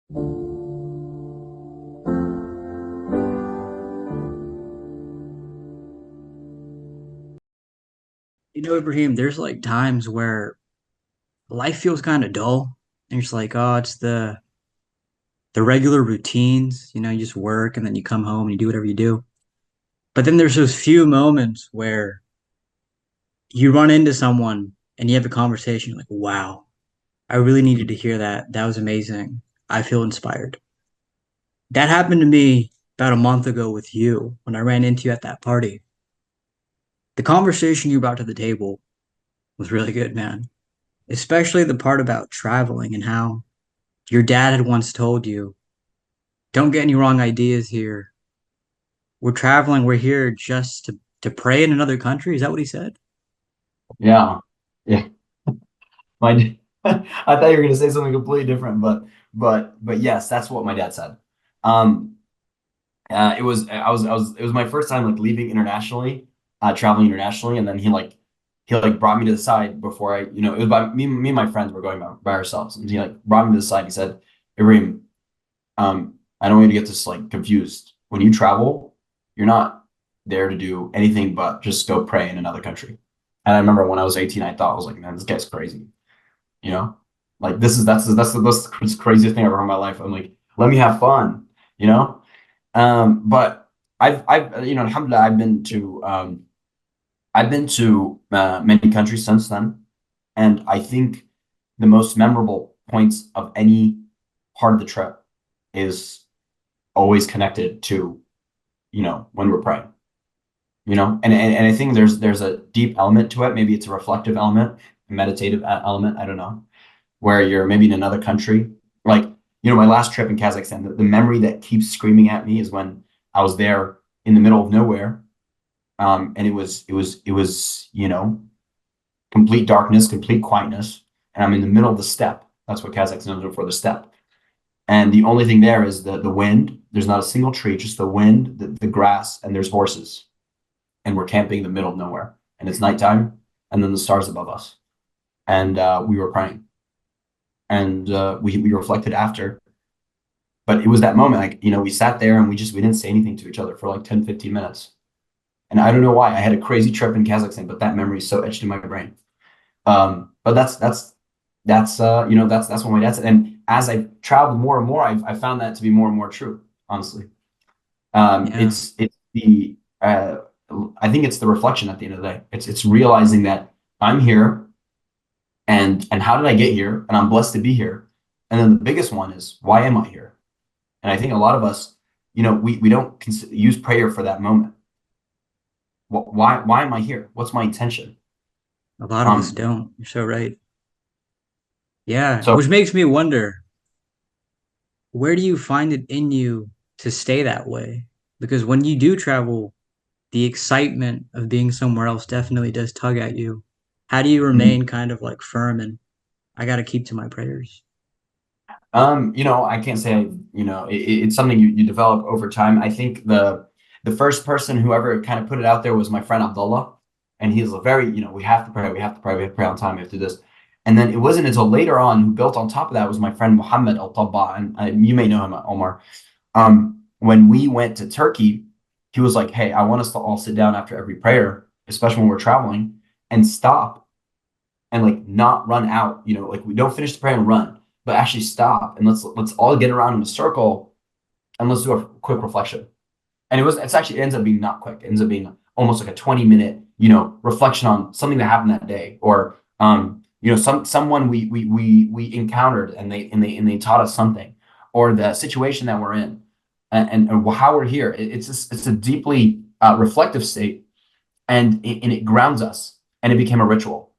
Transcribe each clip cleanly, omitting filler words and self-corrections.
Ibrahim, there's like times where life feels kind of dull, and you're just like, oh, it's the regular routines. You just work and then you come home and you do whatever you do. But then there's those few moments where you run into someone and you have a conversation. You're like, wow, I really needed to hear that. That was amazing. I feel inspired. That happened to me about a month ago with you when I ran into you at that party. The conversation you brought to the table was really good, man. Especially the part about traveling and how your dad had once told you, don't get any wrong ideas here. We're traveling, we're here just to pray in another country. Is that what he said? Yeah, yeah. My, I thought you were going to say something completely different, but yes, that's what my dad said. Um, it was it was my first time like leaving internationally, traveling internationally, and then he brought me to the side before it was by me and my friends were going by ourselves, and he like brought me to the side. He said, Ibrahim, I don't want you to get this like confused. When you travel, you're not there to do anything but just go pray in another country. And I remember when I was 18, I thought I was like, man, this guy's crazy. You know, like this is that's the craziest thing I've ever heard in my life. I'm like, let me have fun. You know, but I've alhamdulillah, I've been to many countries since then, and I think the most memorable points of any part of the trip is always connected to when we're praying. And I think there's a deep element to it. Maybe it's a reflective element, a meditative element. I don't know, where you're maybe in another country. Like, my last trip in Kazakhstan, the memory that keeps screaming at me is when I was there in the middle of nowhere. And it was complete darkness, complete quietness. And I'm in the middle of the steppe. That's what Kazakhstan is known for, the steppe. And the only thing there is the wind. There's not a single tree, just the wind, the grass, and there's horses. And we're camping in the middle of nowhere. And it's nighttime, and then the stars above us. And we were praying. And we reflected after. But it was that moment, like, we sat there and we didn't say anything to each other for like 10, 15 minutes. And I don't know why. I had a crazy trip in Kazakhstan, but that memory is so etched in my brain. But that's what my dad said. And as I've traveled more and more, I've found that to be more and more true, honestly. Yeah. It's I think it's the reflection at the end of the day. It's realizing that I'm here, and how did I get here? And I'm blessed to be here. And then the biggest one is, why am I here? And I think a lot of us, we don't use prayer for that moment. Why am I here? What's my intention? A lot of us Um, don't. You're so right. Yeah. so Which makes me wonder, where do you find it in you to stay that way? Because when you do travel, the excitement of being somewhere else definitely does tug at you. How do you remain kind of like firm and I got to keep to my prayers? I can't say, it's something you develop over time. I think the first person who ever kind of put it out there was my friend Abdullah. And he's a very, we have to pray, we have to pray, we have to pray on time, we have to do this. And then it wasn't until later on who built on top of that was my friend Muhammad Al-Tabba. And you may know him, Omar. When we went to Turkey, he was like, hey, I want us to all sit down after every prayer, especially when we're traveling, and stop and like not run out, like we don't finish the prayer and run, but actually stop and let's all get around in a circle and let's do a quick reflection. And it ends up being not quick. It ends up being almost like a 20-minute, reflection on something that happened that day, or someone we encountered and they taught us something, or the situation that we're in, and how we're here. It's a deeply reflective state, and it grounds us, and it became a ritual.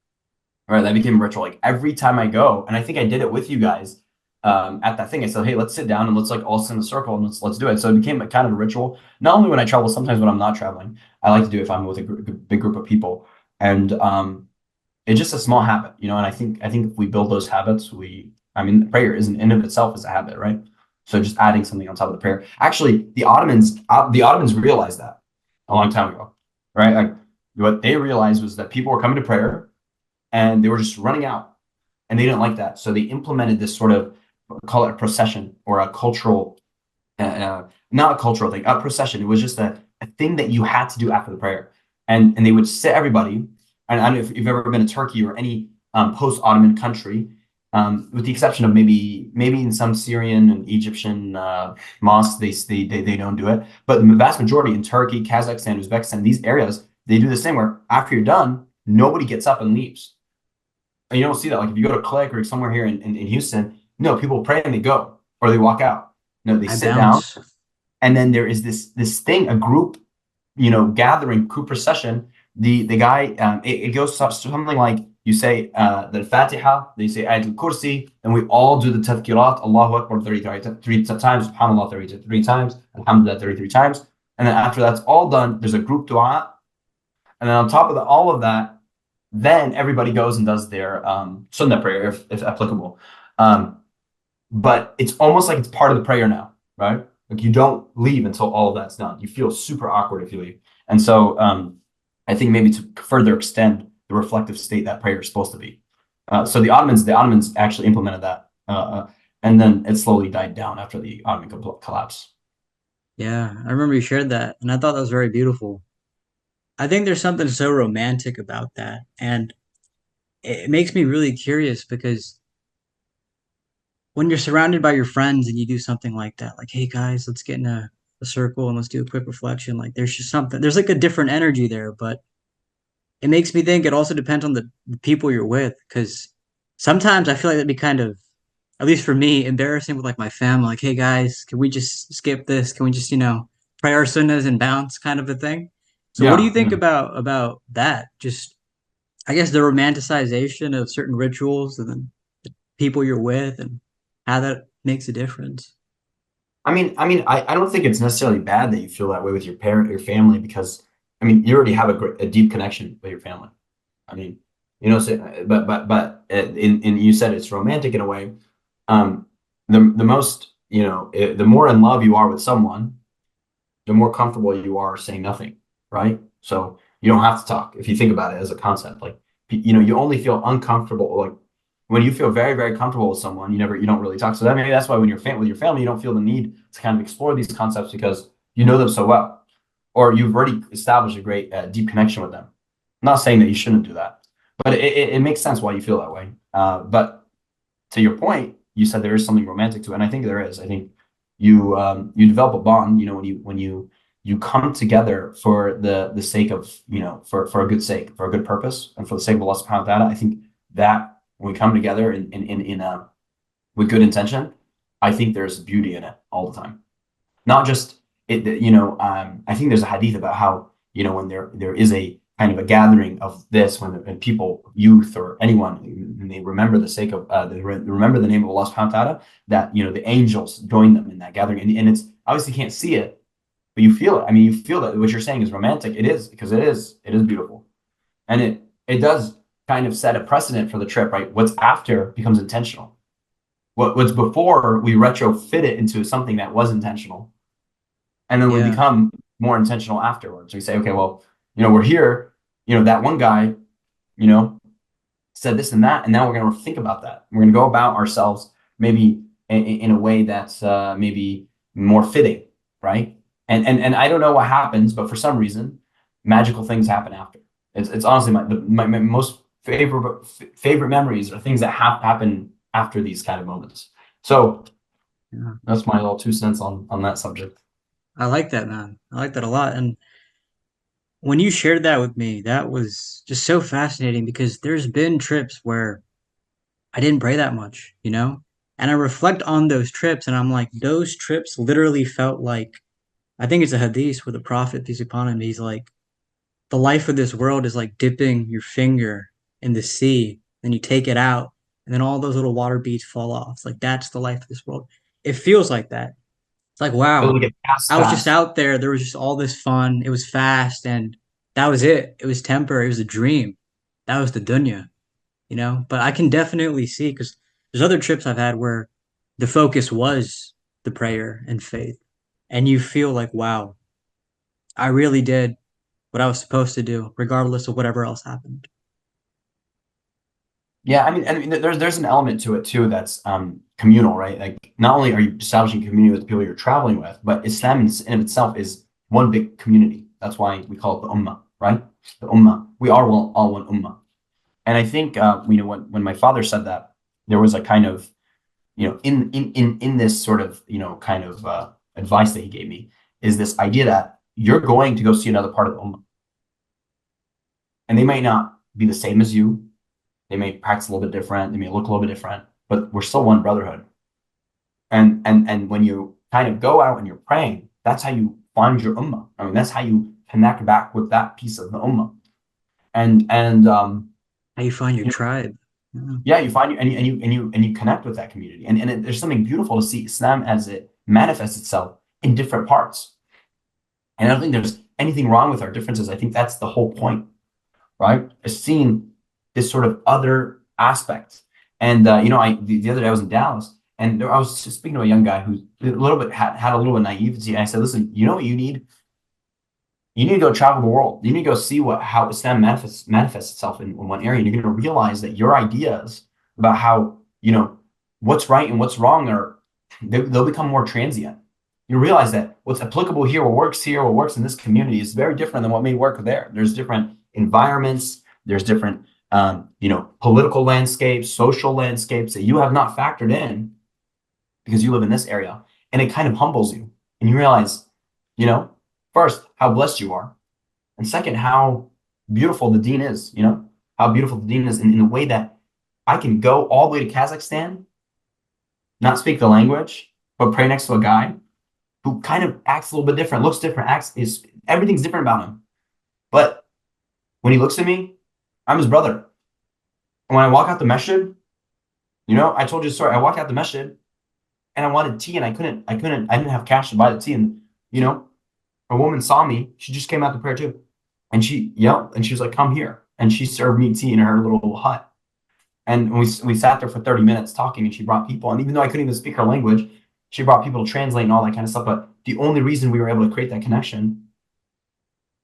All right, that became a ritual. Like every time I go, and I think I did it with you guys at that thing. I said, "Hey, let's sit down and let's like all sit in a circle and let's do it." So it became a kind of a ritual. Not only when I travel, sometimes when I'm not traveling, I like to do it if I'm with a big group of people, and it's just a small habit, And I think if we build those habits, I mean, prayer isn't in of itself is a habit, right? So just adding something on top of the prayer. Actually, the Ottomans realized that a long time ago, right? Like what they realized was that people were coming to prayer and they were just running out, and they didn't like that, so they implemented this sort of call it a procession or a cultural, not a cultural thing, a procession. It was just a thing that you had to do after the prayer. And they would sit everybody, and I don't know if you've ever been to Turkey or any post-Ottoman country, with the exception of maybe in some Syrian and Egyptian mosques, they don't do it. But the vast majority in Turkey, Kazakhstan, Uzbekistan, these areas, they do the same where after you're done, nobody gets up and leaves. And you don't see that. Like if you go to Click or somewhere here in Houston, no, people pray and they go or they walk out. No, they I sit down, bounce. and then there is this thing, a group, gathering, group procession. The guy, it goes something like you say the Fatiha, they say Ayat al-Kursi, and we all do the tadhkirat, Allahu Akbar 33 times, SubhanAllah 33 times, Alhamdulillah 33 times. And then after that's all done, there's a group dua. And then on top of all of that, then everybody goes and does their sunnah prayer if applicable. But it's almost like it's part of the prayer now, right? Like you don't leave until all of that's done. You feel super awkward if you leave. And so I think maybe to further extend the reflective state that prayer is supposed to be. So the Ottomans actually implemented that, and then it slowly died down after the Ottoman collapse. Yeah, I remember you shared that, and I thought that was very beautiful. I think there's something so romantic about that, and it makes me really curious because when you're surrounded by your friends and you do something like that, like, hey guys, let's get in a circle and let's do a quick reflection. Like, there's just something, there's like a different energy there, but it makes me think it also depends on the people you're with because sometimes I feel like that'd be kind of, at least for me, embarrassing with like my family. Like, hey guys, can we just skip this? Can we just, pray our sunnahs and bounce kind of a thing? So what do you Yeah, think yeah. about that? Just I guess the romanticization of certain rituals and then the people you're with and how that makes a difference. I don't think it's necessarily bad that you feel that way with your parent, your family, because you already have a deep connection with your family. I mean, so, in you said it's romantic in a way. Um, the most, the more in love you are with someone, the more comfortable you are saying nothing, right? So you don't have to talk if you think about it as a concept. Like, you only feel uncomfortable like when you feel very, very comfortable with someone, you don't really talk. So maybe that's why when you're with your family, you don't feel the need to kind of explore these concepts because you know them so well, or you've already established a great deep connection with them. I'm not saying that you shouldn't do that, but it makes sense why you feel that way. But to your point, you said there is something romantic to it, and I think there is. I think you develop a bond, when you come together for the sake of, for a good sake, for a good purpose, and for the sake of Allah subhanahu wa ta'ala. I think that when we come together with good intention, I think there's beauty in it all the time. Not just it, I think there's a hadith about how, when there is a kind of a gathering of this, when people, youth or anyone, and they remember the sake of, remember the name of Allah subhanahu wa ta'ala, that, the angels join them in that gathering. And it's obviously can't see it, but you feel it. You feel that what you're saying is romantic. It is, because it is beautiful. And it does kind of set a precedent for the trip, right? What's after becomes intentional. What's before, we retrofit it into something that was intentional, and then we Yeah. become more intentional afterwards. We say, okay, well, we're here. That one guy, you know, said this and that, and now we're going to think about that. We're going to go about ourselves maybe in a way that's maybe more fitting, right? And I don't know what happens, but for some reason, magical things happen after. It's honestly my most favorite memories are things that happen after these kind of moments. So Yeah. that's my little 2 cents on that subject. I like that, man. I like that a lot. And when you shared that with me, that was just so fascinating because there's been trips where I didn't pray that much, you know? And I reflect on those trips and I'm like, those trips literally felt like, I think it's a hadith where the Prophet, peace be upon him, he's like, the life of this world is like dipping your finger in the sea, then you take it out, and then all those little water beads fall off. It's like, that's the life of this world. It feels like that. It's like, Feels wow, like it passed I was just fast. out there. There was just all this fun. It was fast, and that was it. It was temporary. It was a dream. That was the dunya, you know? But I can definitely see because there's other trips I've had where the focus was the prayer and faith. And you feel like, wow, I really did what I was supposed to do, regardless of whatever else happened. Yeah, I mean, there's an element to it too that's communal, right? Like not only are you establishing community with the people you're traveling with, but Islam in of itself is one big community. That's why we call it the ummah, right? The ummah. We are all one ummah. And I think when my father said that, there was a kind of in this sort of kind of advice that he gave me is this idea that you're going to go see another part of the ummah, and they might not be the same as you. They may practice a little bit different. They may look a little bit different, but we're still one brotherhood. And when you kind of go out and you're praying, that's how you find your ummah. I mean, that's how you connect back with that piece of the ummah. And How you find your you know, tribe. Yeah. yeah, you find you and you connect with that community. There's something beautiful to see Islam as it manifests itself in different parts. And I don't think there's anything wrong with our differences. I think that's the whole point, right? Is seeing this sort of other aspect. And the other day I was in Dallas, and I was speaking to a young guy who a little bit had a little bit of naivety. And I said, "Listen, you know what you need? You need to go travel the world. You need to go see how Islam manifests itself in one area. And you're going to realize that your ideas about how what's right and what's wrong they'll become more transient. You realize that what's applicable here, what works in this community is very different than what may work there. There's different environments, there's different political landscapes, social landscapes that you have not factored in because you live in this area. And it kind of humbles you. And you realize, first, how blessed you are. And second, how beautiful the deen is, how beautiful the deen is in the way that I can go all the way to Kazakhstan, not speak the language, but pray next to a guy who kind of acts a little bit different, looks different, everything's different about him. But when he looks at me, I'm his brother. And when I walk out the masjid, I told you the story. I walked out the masjid and I wanted tea and I didn't have cash to buy the tea. And, a woman saw me. She just came out to prayer too. And she yelled and she was like, "Come here." And she served me tea in her little hut. And we sat there for 30 minutes talking, and she brought people. And even though I couldn't even speak her language, she brought people to translate and all that kind of stuff. But the only reason we were able to create that connection,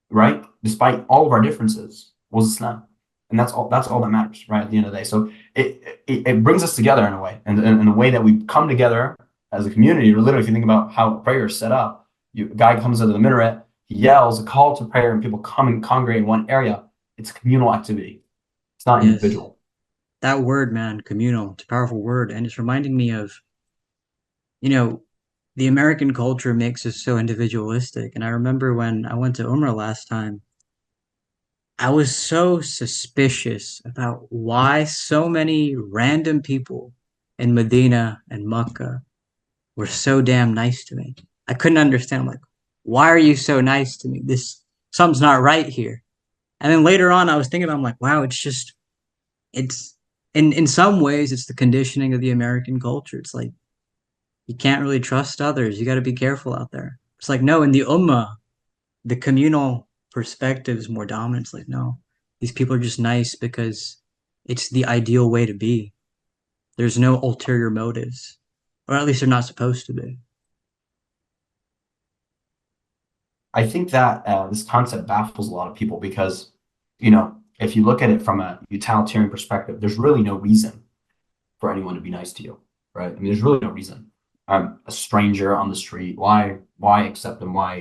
right, despite all of our differences, was Islam. And that's all that matters, right, at the end of the day. So it brings us together in a way. And in the way that we come together as a community, or literally, if you think about how prayer is set up, a guy comes into the minaret, he yells a call to prayer, and people come and congregate in one area. It's a communal activity. It's not Yes. individual. That word, man, communal, it's a powerful word. And it's reminding me of, you know, the American culture makes us so individualistic. And I remember when I went to Umrah last time, I was so suspicious about why so many random people in Medina and Mecca were so damn nice to me. I couldn't understand. I'm like, why are you so nice to me? Something's not right here. And then later on, I was thinking, I'm like, wow, it's in some ways, it's the conditioning of the American culture. It's like you can't really trust others. You got to be careful out there. It's like, no, in the Ummah, the communal perspective is more dominant. It's like, no, these people are just nice because it's the ideal way to be. There's no ulterior motives, or at least they're not supposed to be. I think that this concept baffles a lot of people because, if you look at it from a utilitarian perspective, there's really no reason for anyone to be nice to you, right? I mean, there's really no reason. I'm a stranger on the street. Why accept them? Why,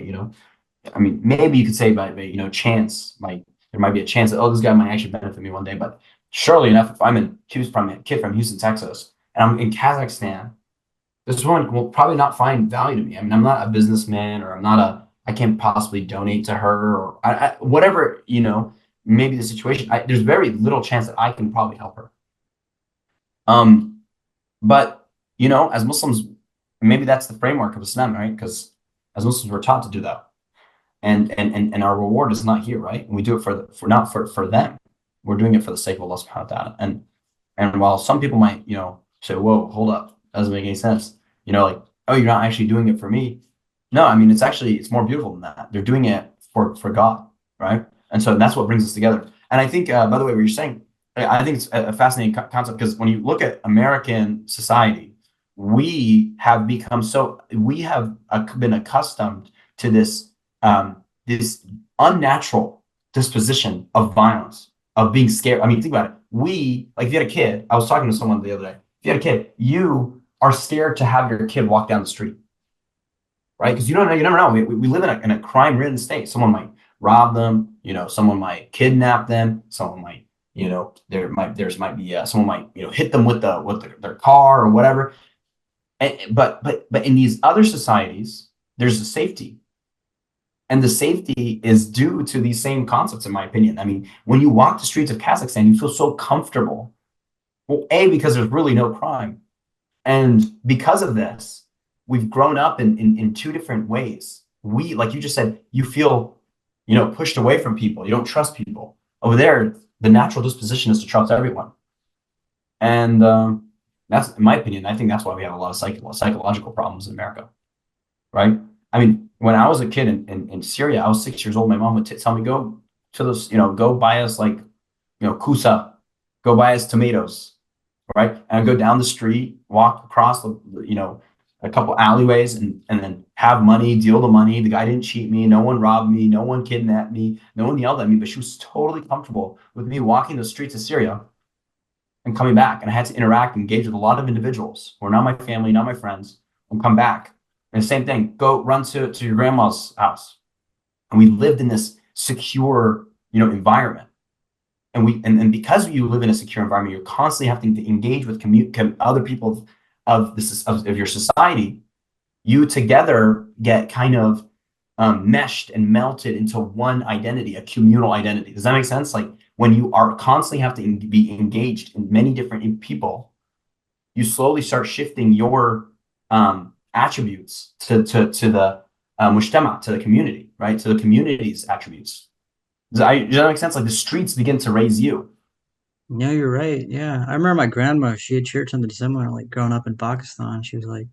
I mean, maybe you could say by chance, like there might be a chance that, oh, this guy might actually benefit me one day. But surely enough, if I'm a kid from Houston, Texas, and I'm in Kazakhstan, this one will probably not find value to me. I mean, I'm not a businessman, or I can't possibly donate to her, or whatever, maybe the situation. There's very little chance that I can probably help her. Um, but as Muslims, maybe that's the framework of Islam, right? Because as Muslims, we're taught to do that, and our reward is not here, right? And we do it for not for them. We're doing it for the sake of Allah subhanahu wa ta'ala. And while some people might, say, "Whoa, hold up, that doesn't make any sense," like, "Oh, you're not actually doing it for me." No, I mean, it's more beautiful than that. They're doing it for God, right? And so that's what brings us together. And I think, by the way, what you're saying, I think it's a fascinating concept, because when you look at American society, we have been accustomed to this unnatural disposition of violence. of being scared. I mean, think about it. We, like, if you had a kid, I was talking to someone the other day. If you had a kid, you are scared to have your kid walk down the street, right? Because you don't know, you never know. We live in a crime-ridden state. Someone might rob them, someone might kidnap them, someone might, might be someone might, hit them with their car or whatever. But in these other societies, there's a safety. And the safety is due to these same concepts, in my opinion. I mean, when you walk the streets of Kazakhstan, you feel so comfortable. Well, A, because there's really no crime. And because of this, we've grown up in two different ways. We, like you just said, you feel, pushed away from people. You don't trust people. Over there, the natural disposition is to trust everyone. And that's, in my opinion, I think that's why we have a lot of psychological problems in America, right? I mean, when I was a kid in Syria, I was 6 years old. My mom would tell me, go to this, go buy us like, kusa, go buy us tomatoes, right? And I'd go down the street, walk across, a couple alleyways and then have money, deal the money. The guy didn't cheat me. No one robbed me. No one kidnapped me. No one yelled at me, but she was totally comfortable with me walking the streets of Syria and coming back. And I had to interact, engage with a lot of individuals who are not my family, not my friends, and come back. And the same thing, go run to your grandma's house. And we lived in this secure, environment. And because you live in a secure environment, you're constantly having to engage with other people of your society. You together get kind of meshed and melted into one identity, a communal identity. Does that make sense? Like when you are constantly have to be engaged in many different people, you slowly start shifting your attributes to the mujtama, to the community, right? To the community's attributes. Does that make sense? Like the streets begin to raise you. Yeah, you're right. Yeah. I remember my grandma, she had shared something similar, like growing up in Pakistan. She was like,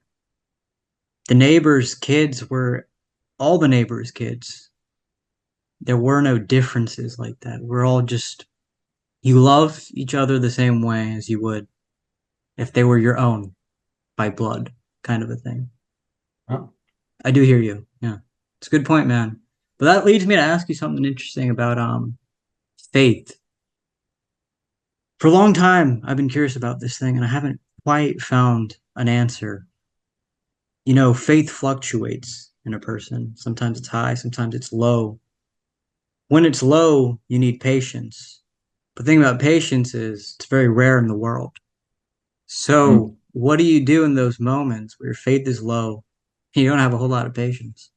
the neighbors' kids were all the neighbors' kids. There were no differences like that. We're all just, you love each other the same way as you would if they were your own by blood, kind of a thing. Oh. I do hear you. Yeah. It's a good point, man. But that leads me to ask you something interesting about faith. For a long time, I've been curious about this thing and I haven't quite found an answer. Faith fluctuates in a person. Sometimes it's high, sometimes it's low. When it's low, you need patience. The thing about patience is it's very rare in the world. Mm. So, what do you do in those moments where your faith is low? You don't have a whole lot of patience.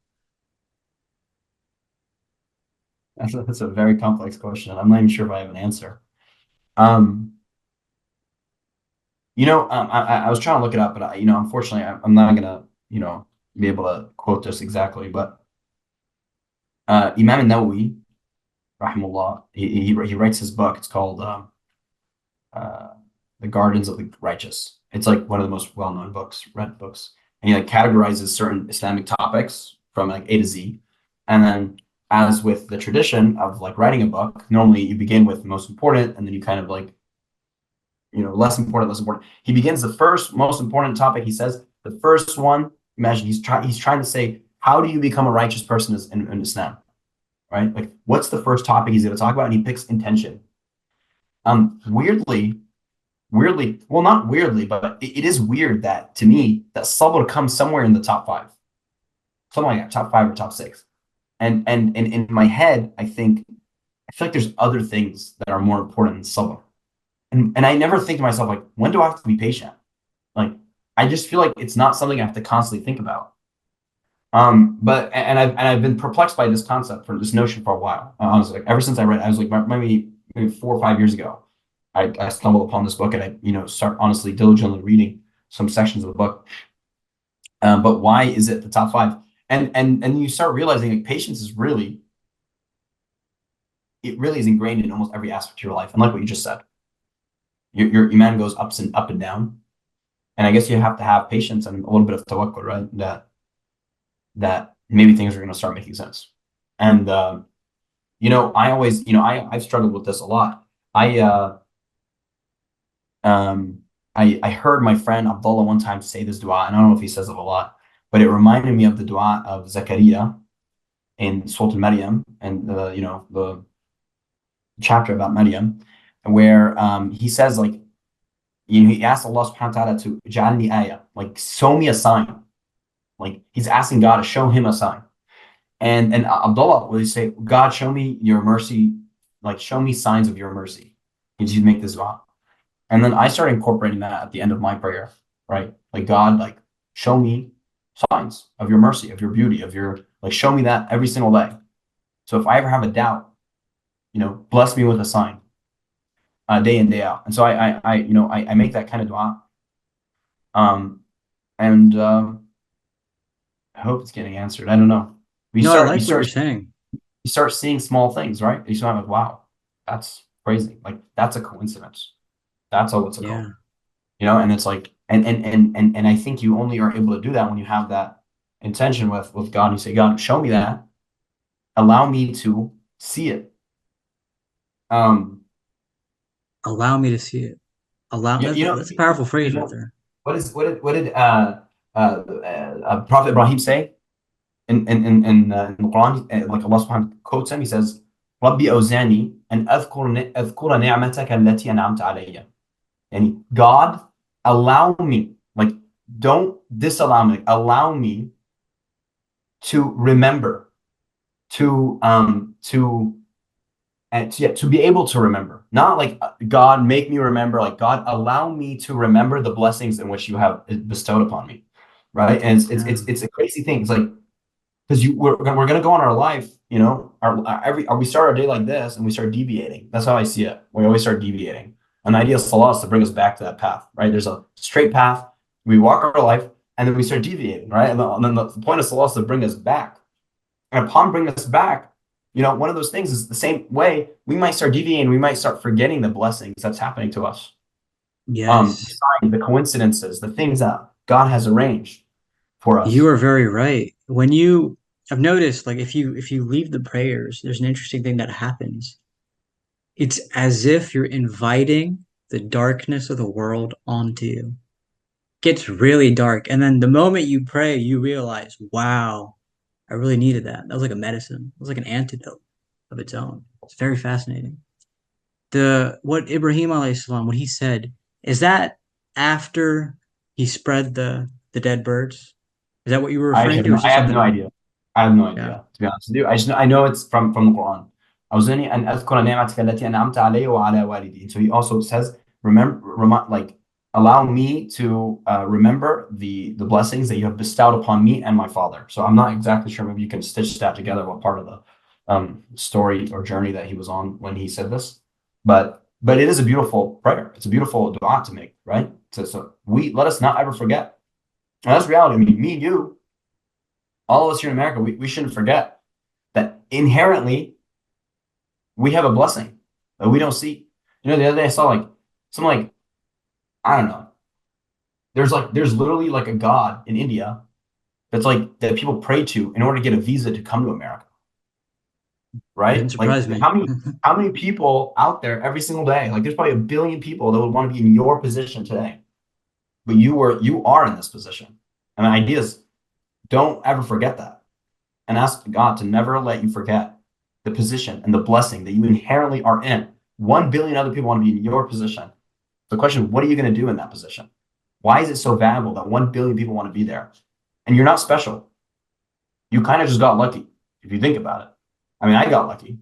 That's a very complex question. I'm not even sure if I have an answer. Um, I was trying to look it up, but unfortunately, I'm not gonna, be able to quote this exactly. But Imam Nawawi, rahimullah, he writes his book. It's called uh, The Gardens of the Righteous. It's like one of the most well-known books, read books, and he like categorizes certain Islamic topics from like A to Z, and then as with the tradition of like writing a book, normally you begin with the most important, and then you kind of like less important, less important. He begins the first most important topic. He says the first one. Imagine he's trying to say, how do you become a righteous person in Islam, right? Like, what's the first topic he's going to talk about? And he picks intention. Weirdly, well, not weirdly, but it is weird that to me that sabr comes somewhere in the top five, something like that, top five or top six. And in my head, I feel like there's other things that are more important than sabr. And I never think to myself, like, when do I have to be patient? Like, I just feel like it's not something I have to constantly think about. But I've been perplexed by this concept for this notion for a while. Honestly, like ever since I read it, I was like maybe 4 or 5 years ago, I stumbled upon this book and I start honestly diligently reading some sections of the book. But why is it the top five? And you start realizing like patience is really is ingrained in almost every aspect of your life. And like what you just said, your iman goes up and down. And I guess you have to have patience and a little bit of tawakkul, right? That maybe things are going to start making sense. And I always, I've struggled with this a lot. I heard my friend Abdullah one time say this dua, and I don't know if he says it a lot, but it reminded me of the dua of Zakaria in Surah Al-Maryam, and the chapter about Maryam, where he says like, he asked Allah subhanahu wa ta'ala to ja'alni ayah, like show me a sign. Like he's asking God to show him a sign. And Abdullah would say, God, show me your mercy, like show me signs of your mercy. He'd make this dua. And then I started incorporating that at the end of my prayer, right? Like God, like show me signs of your mercy, of your beauty, of your, like show me that every single day. So if I ever have a doubt, bless me with a sign, day in, day out. And so I make that kind of dua. And I hope it's getting answered. I don't know. No, I like what you're saying. You start seeing small things, right? You start like, wow, that's crazy. Like that's a coincidence. That's all it's a Yeah. call. And it's like, and I think you only are able to do that when you have that intention with God. You say, God, show me that. Allow me to see it. Allow me to see it. Allow you, you know, that's a powerful you phrase right know, there. what did Prophet Ibrahim say in the Quran? Like Allah subhanahu quotes him, he says, "Rabbi awzani an adhkura ni'mataka allati an'amta alayya." And God, allow me, like, don't disallow me, like, allow me to remember, to to be able to remember, not like God make me remember, like God allow me to remember the blessings in which you have bestowed upon me, right? And Yeah. it's a crazy thing. It's like because we're gonna go on our life, we start our day like this and we start deviating. That's how I see it. We always start deviating. An idea of salah is to bring us back to that path, right? There's a straight path. We walk our life and then we start deviating, right? And then the point of salah is to bring us back. And upon bringing us back, one of those things is the same way we might start deviating. We might start forgetting the blessings that's happening to us. The Yes. signs, the coincidences, the things that God has arranged for You us. are very right. I've noticed like if you leave the prayers, there's an interesting thing that happens. It's as if you're inviting the darkness of the world onto you. Gets really dark. And then the moment you pray, you realize, wow, I really needed that. That was like a medicine. It was like an antidote of its own. It's very fascinating. The what Ibrahim alayhi salam, what he said, is that after he spread the dead birds? Is that what you were referring to? Or is I it have something no else? idea. I have no Yeah. idea, to be honest with you. I know it's from the Quran. أوزعني أن أذكر نعمتك التي أنعمت علي وعلى والدي. So he also says, like, allow me to remember the blessings that you have bestowed upon me and my father. So I'm not exactly sure. Maybe you can stitch that together. What part of the story or journey that he was on when he said this? But it is a beautiful prayer. It's a beautiful dua to make, right? So we let us not ever forget. And that's reality. I mean, me and you, all of us here in America, we shouldn't forget that inherently we have a blessing that we don't see. The other day I saw like some like, I don't know. There's literally like a god in India that's like that people pray to in order to get a visa to come to America. Doesn't Right? Like surprise me. how many people out there every single day? Like there's probably a billion people that would want to be in your position today. But you are in this position. And the idea is don't ever forget that. And ask God to never let you forget the position and the blessing that you inherently are in. 1 billion other people want to be in your position. The question, what are you going to do in that position? Why is it so valuable that 1 billion people want to be there? And you're not special. You kind of just got lucky if you think about it. I mean, I got lucky.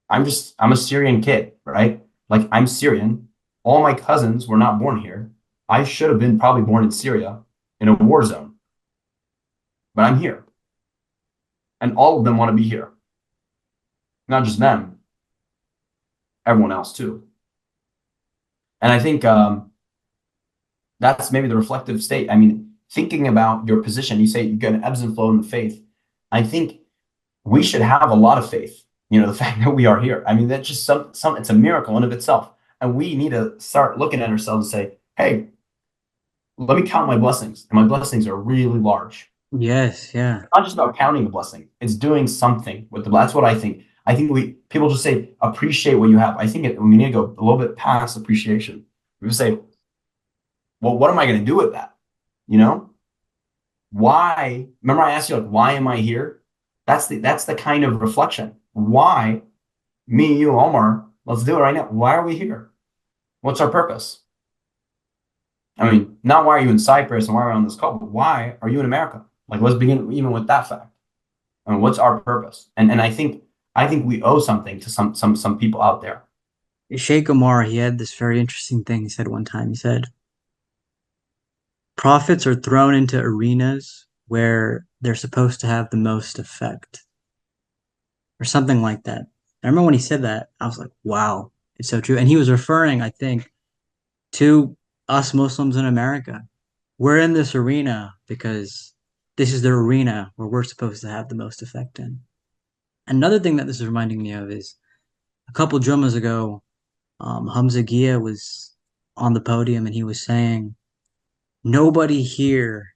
I'm a Syrian kid, right? Like I'm Syrian. All my cousins were not born here. I should have been probably born in Syria in a war zone, but I'm here. And all of them want to be here. Not just them, everyone else too. And I think that's maybe the reflective state. I mean, thinking about your position, you say you get an ebbs and flow in the faith. I think we should have a lot of faith. The fact that we are here. I mean, that's just some. It's a miracle in of itself, and we need to start looking at ourselves and say, "Hey, let me count my blessings, and my blessings are really large." Yes, yeah. Not just about counting the blessing; it's doing something with the. That's what I think. I think people just say appreciate what you have. I think we need to go a little bit past appreciation. We say, well, what am I going to do with that? You know, why? Remember, I asked you like, why am I here? That's the kind of reflection. Why Me, you, Omar, let's do it right now. Why are we here? What's our purpose? I mean, not why are you in Cyprus and why are we on this call, but why are you in America? Like, let's begin even with that fact. I mean, what's our purpose? And I think we owe something to some people out there. Sheikh Omar, he had this very interesting thing he said one time. He said, prophets are thrown into arenas where they're supposed to have the most effect, or something like that. I remember when he said that, I was like, wow, it's so true. And he was referring, I think, to us Muslims in America. We're in this arena because this is the arena where we're supposed to have the most effect in. Another thing that this is reminding me of is a couple Jummahs ago, Hamza Gia was on the podium and he was saying, nobody here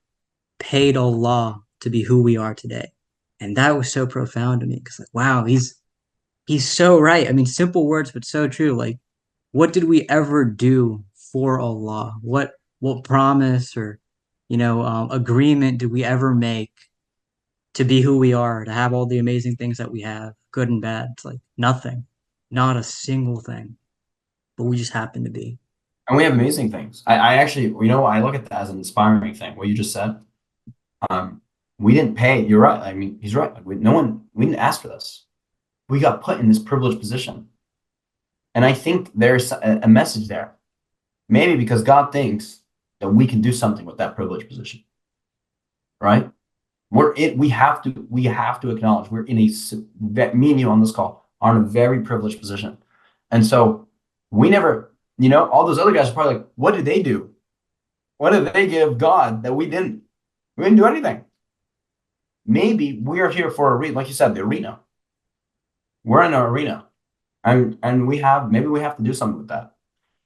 paid Allah to be who we are today. And that was so profound to me because, like, wow, he's so right. I mean, simple words, but so true. Like, what did we ever do for Allah? What promise or agreement did we ever make to be who we are, to have all the amazing things that we have, good and bad? It's like nothing, not a single thing, but we just happen to be. And we have amazing things. I actually, I look at that as an inspiring thing, what you just said. Um, we didn't pay. You're right. I mean, he's right. Like, we didn't ask for this. We got put in this privileged position. And I think there's a message there. Maybe because God thinks that we can do something with that privileged position, right? We have to acknowledge we're in me and you on this call are in a very privileged position. And so we never, all those other guys are probably like, what did they do? What did they give God that we didn't? We didn't do anything. Maybe we are here for a reason, like you said, the arena. We're in an arena, and maybe we have to do something with that,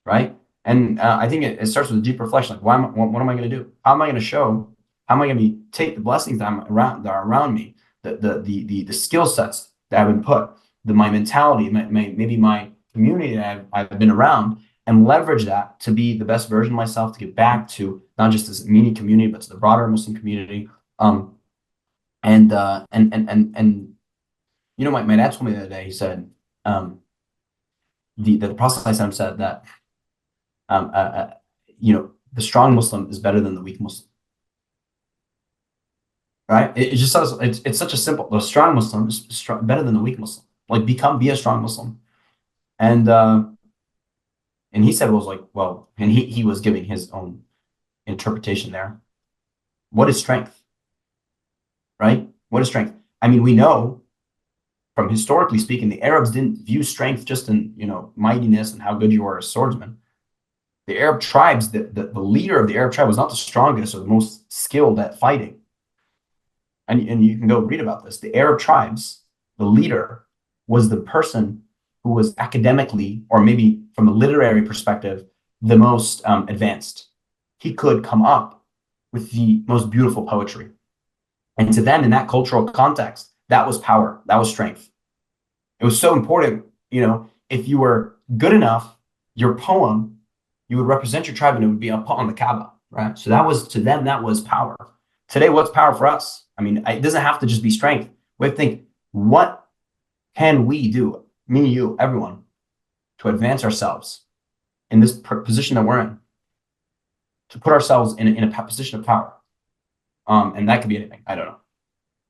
right? And I think it starts with a deep reflection. Like, what am I going to do? How am I going to show? How am I going to take the blessings that are around me, the skill sets that have been put, my mentality, maybe my community that I've been around, and leverage that to be the best version of myself, to get back to not just this mini community, but to the broader Muslim community. And my dad told me the other day. He said, the Prophet said that um, uh, uh, the strong Muslim is better than the weak Muslim. Right? It just says it's such a simple. The strong Muslim is better than the weak Muslim. Like, be a strong Muslim. And he said, was like, well, and he was giving his own interpretation there. What is strength? Right? What is strength? I mean, we know from historically speaking, the Arabs didn't view strength just in, mightiness and how good you are as a swordsman. The Arab tribes, the leader of the Arab tribe was not the strongest or the most skilled at fighting. And you can go read about this. The Arab tribes, the leader was the person who was academically, or maybe from a literary perspective, the most advanced. He could come up with the most beautiful poetry. And to them, in that cultural context, that was power. That was strength. It was so important, if you were good enough, your poem, you would represent your tribe and it would be up on the Kaaba, right? So to them, that was power. Today, what's power for us? I mean, it doesn't have to just be strength. We have to think, what can we do, me, you, everyone, to advance ourselves in this position that we're in, to put ourselves in a position of power? And that could be anything. I don't know.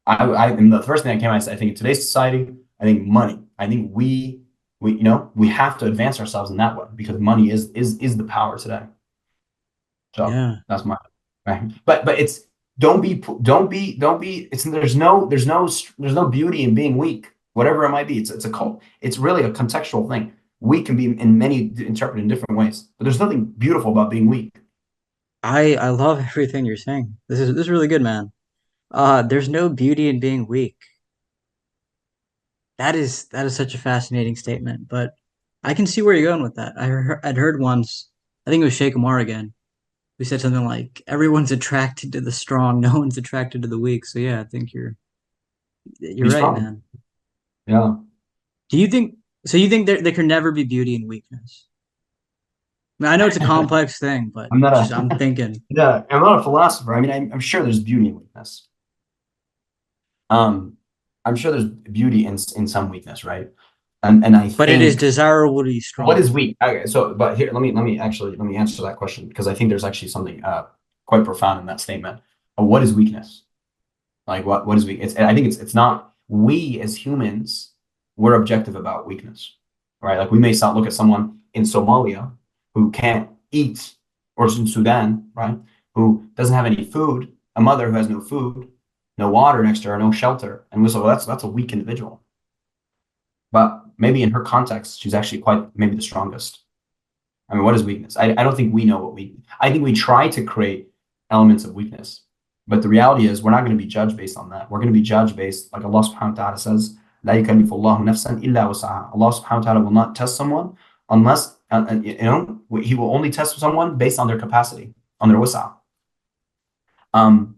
And the first thing that came out is, I think in today's society, I think money. I think we have to advance ourselves in that way because money is the power today. So Yeah. that's my right. But it's don't be it's there's no beauty in being weak, whatever it might be. It's a cult. It's really a contextual thing. Weak can be interpreted in different ways, but there's nothing beautiful about being weak. I love everything you're saying. This is really good, man. There's no beauty in being weak. That is such a fascinating statement, but I can see where you're going with that. I'd heard once, I think it was Sheikh Amar again, who said something like, "Everyone's attracted to the strong, no one's attracted to the weak." So yeah, I think Be you're right, strong. man. Yeah. Do you think so? You think there can never be beauty in weakness? I mean, I know it's a complex thing, but I'm not just a I'm thinking, yeah, I'm not a philosopher. I mean, I'm sure there's beauty in weakness. Um, I'm sure there's beauty in some weakness, right? And I But it is think desirable to be what strong. is weak? Okay, so but here let me answer that question because I think there's actually something quite profound in that statement. What is weakness? Like what is weak? I think it's not we as humans, we're objective about weakness, right? Like we may look at someone in Somalia who can't eat, or in Sudan, right? Who doesn't have any food, a mother who has no food, no water next to her, no shelter, and we say, well, that's a weak individual. But maybe in her context, she's actually quite maybe the strongest. I mean, what is weakness? I don't think we know what we. I think we try to create elements of weakness, but the reality is we're not going to be judged based on that. We're going to be judged based, like Allah Subhanahu wa Taala says, "La yukallifu Allahu nafsan illa wasaha." Allah Subhanahu wa Taala will not test someone unless He will only test someone based on their capacity, on their wasa. Um,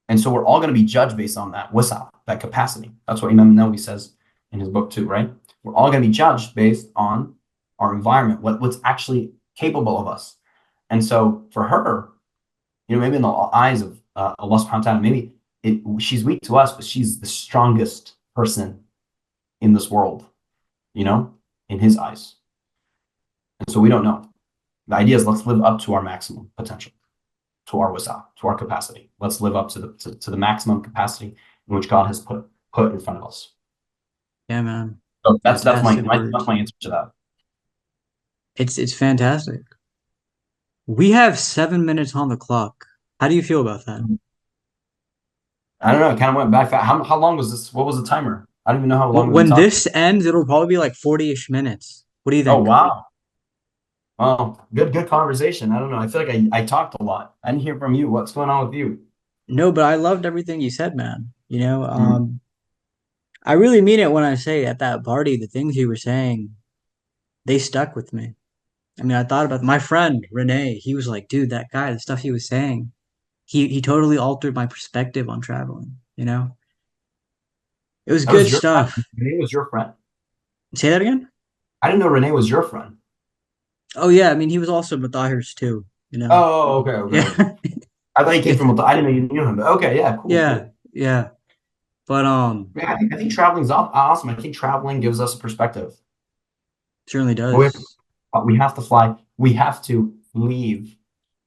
and so we're all going to be judged based on that wasa, that capacity. That's what Imam Nawawi says in his book too, right? We're all going to be judged based on our environment, what's actually capable of us. And so for her, maybe in the eyes of Allah subhanahu wa ta'ala, maybe she's weak to us, but she's the strongest person in this world, in his eyes. And so we don't know. The idea is let's live up to our maximum potential, to our wasa, to our capacity. Let's live up to the maximum capacity in which God has put in front of us. Yeah, man. So that's Fantastic that's words. my answer to that. It's fantastic. We have 7 minutes on the clock. How do you feel about that? I don't know. It kind of went back fast. How long was this? What was the timer? I don't even know how long we've been When talking. this ends, it'll probably be like 40-ish minutes. What do you Oh think? wow. Well, good conversation. I don't know. I feel like I talked a lot. I didn't hear from you. What's going on with you? No, but I loved everything you said, man. Mm. I really mean it when I say at that party, the things you were saying, they stuck with me. I mean, I thought about my friend Renee. He was like, dude, that guy, the stuff he was saying, he totally altered my perspective on traveling. It was That was good your friend. stuff. Renee was your friend. Say that again? I didn't know Renee was your friend. Oh yeah, I mean, he was also Matthias too. Oh, okay, okay, Yeah, okay. I thought he came yeah, from. I didn't know you knew him. But okay, yeah, cool, yeah, cool. yeah. But Yeah, I think traveling's awesome. I think traveling gives us a perspective. certainly But does. we have to fly. We have to leave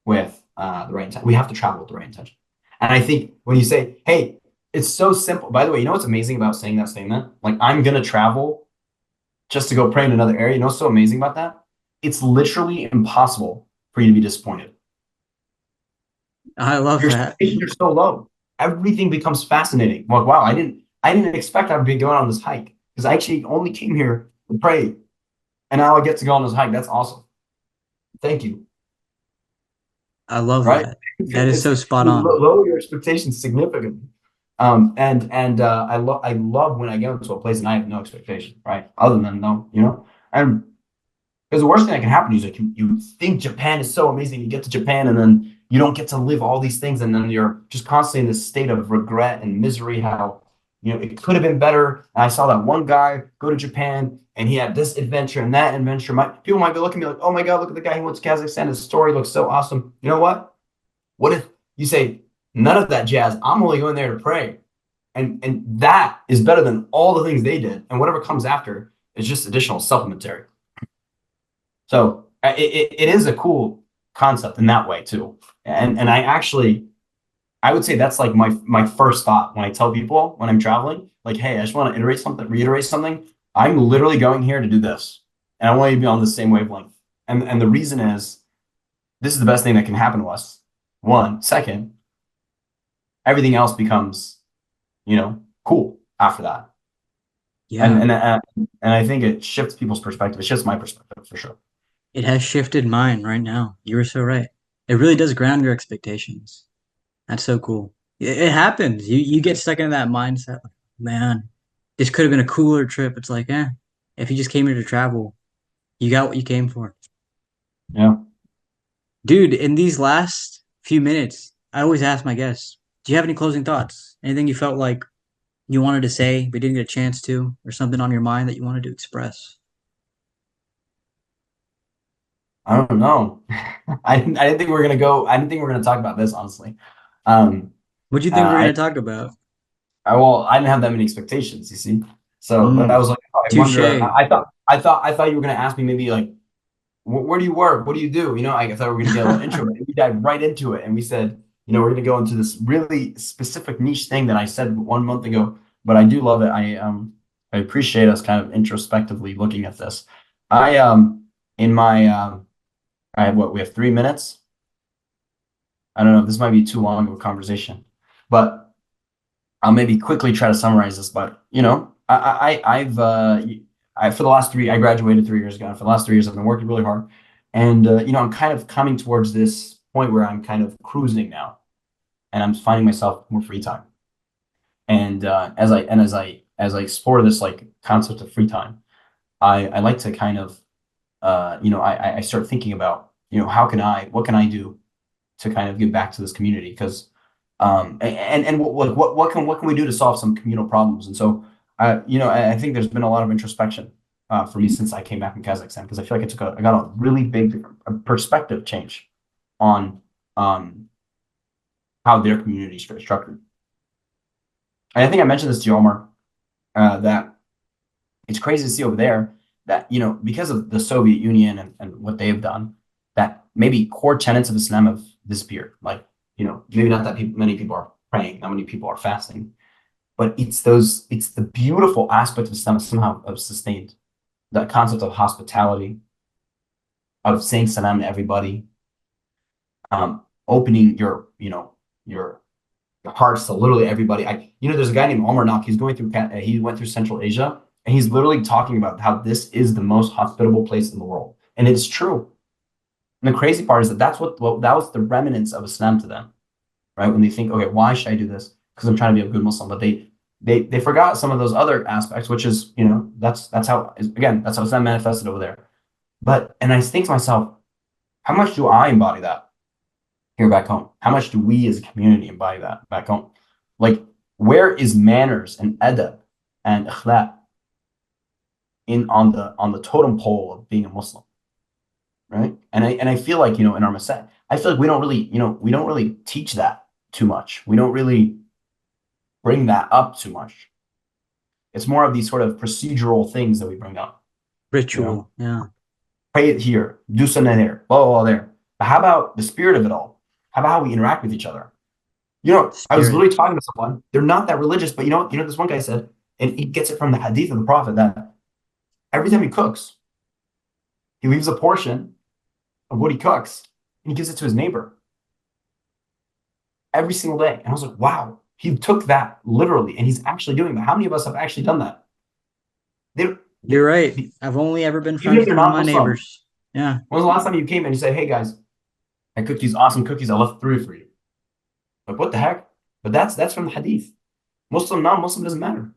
with the right intent. We have to travel with the right intention. And I think when you say, "Hey," it's so simple. By the way, you know what's amazing about saying that statement? Like, I'm gonna travel just to go pray in another area. You know what's so amazing about that? It's literally impossible for you to be disappointed. I love Your that. expectations are so low. Everything becomes fascinating. Like, wow, I didn't expect I'd be going on this hike because I actually only came here to pray, and now I get to go on this hike. That's awesome. Thank you. I love Right? that. That is It's so spot you on. lower your expectations significantly. And I love when I get into a place and I have no expectation, right? Other than no, and because the worst thing that can happen is like you think Japan is so amazing, you get to Japan and then you don't get to live all these things, and then you're just constantly in this state of regret and misery. How it could have been better. And I saw that one guy go to Japan and he had this adventure and that adventure. People might be looking at me like, oh my God, look at the guy who went to Kazakhstan. His story looks so awesome. You know what? What if you say none of that jazz? I'm only going there to pray, and that is better than all the things they did, and whatever comes after is just additional supplementary. So it is a cool concept in that way too. And I would say that's like my first thought when I tell people when I'm traveling, like, hey, I just want to reiterate something. I'm literally going here to do this, and I want you to be on the same wavelength. And the reason is this is the best thing that can happen to us. One, second, everything else becomes, cool after that. And Yeah, and and, and I think it shifts people's perspective. It shifts my perspective for sure. it has shifted mine right now. You were so right. It really does ground your expectations. That's so cool. It happens. You get stuck in that mindset. Like, man, this could have been a cooler trip. It's like, if you just came here to travel, you got what you came for. Yeah. Dude, in these last few minutes, I always ask my guests, do you have any closing thoughts? Anything you felt like you wanted to say but didn't get a chance to, or something on your mind that you wanted to express? I don't know. I didn't think we were gonna go. I didn't think we were gonna talk about this, honestly. Um, What do you think we're I going to talk about? well, I didn't have that many expectations, you see. So, but I Mm, was like, I wonder. Touche. I thought you were gonna ask me maybe like, where do you work? What do you do? You know, I thought we were gonna get a little intro, but we dived right into it, and we said, you know, we're gonna go into this really specific niche thing that I said 1 month ago. But I do love it. I appreciate us kind of introspectively looking at this. I in my I have what we have 3 minutes. I don't know. This might be too long of a conversation, but I'll maybe quickly try to summarize this. But you know, I for the last three, I graduated 3 years ago. And for the last 3 years, I've been working really hard, and you know, I'm kind of coming towards this point where I'm kind of cruising now, and I'm finding myself more free time. And as I explore this like concept of free time, I like to kind of you know, I start thinking about, you know, what can I do to kind of give back to this community? Because and what can we do to solve some communal problems? And so you know, I think there's been a lot of introspection for me since I came back from Kazakhstan, because I feel like I got a really big perspective change on how their community is structured. And I think I mentioned this to you, Omar, that it's crazy to see over there that, you know, because of the Soviet Union and what they have done, that maybe core tenets of Islam have disappeared. Like, you know, maybe not that many people are praying, not many people are fasting, but it's the beautiful aspect of Islam somehow have sustained. That concept of hospitality, of saying salam to everybody, opening your, you know, your hearts to literally everybody. You know, there's a guy named Omar Nak. He went through Central Asia, and he's literally talking about how this is the most hospitable place in the world, and it's true. And the crazy part is that that was the remnants of Islam to them, right? When they think, okay, why should I do this? Because I'm trying to be a good Muslim, but they forgot some of those other aspects, which is, you know, that's how, again, that's how Islam manifested over there. And I think to myself, how much do I embody that here back home? How much do we as a community embody that back home? Like, where is manners and adab and akhlaq on the totem pole of being a Muslim, right? And I feel like, you know, in our Masad, I feel like we don't really teach that too much. We don't really bring that up too much. It's more of these sort of procedural things that we bring up. Ritual. You know? Yeah. Pray it here, do something there, blah, blah, blah, there. But how about the spirit of it all? How about how we interact with each other? You know, I was Spirit. literally talking to someone. They're not that religious, but you know, this one guy said, and he gets it from the hadith of the Prophet, that every time he cooks, he leaves a portion of what he cooks and he gives it to his neighbor every single day. And I was like, wow, he took that literally, and he's actually doing that. How many of us have actually done that? They, You're right. they, I've only ever been Even friends if with they're one of not my Muslim. neighbors. Yeah. When was the last time you came and you said, hey guys, I cooked these awesome cookies. I left 3 for you. Like, what the heck? But that's from the hadith. Muslim, non-Muslim doesn't matter.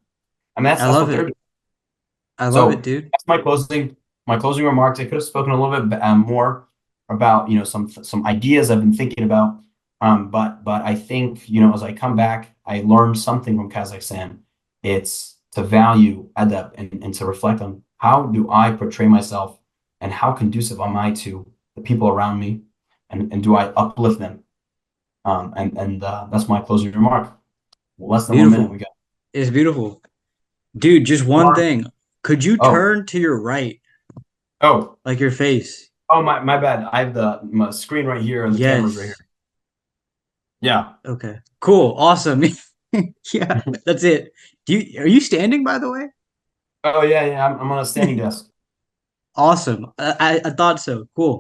I mean, I that's love what they're it. doing. I love it, So dude. that's my closing remarks. I could have spoken a little bit more about, you know, some ideas I've been thinking about. But I think, you know, as I come back, I learned something from Kazakhstan. It's to value adab and to reflect on how do I portray myself and how conducive am I to the people around me, and do I uplift them? And that's my closing remark. Less than 1 minute we Beautiful. got. It's beautiful. Dude, just one Omar. thing. Could you Oh, turn to your right, oh, like your face? oh, my bad. I have my screen right here and the camera's right here. Yes. Yeah. Okay. Cool. Awesome. Yeah, that's it. Are you standing, by the way? Oh yeah, yeah. I'm on a standing desk. Awesome. I thought so. Cool.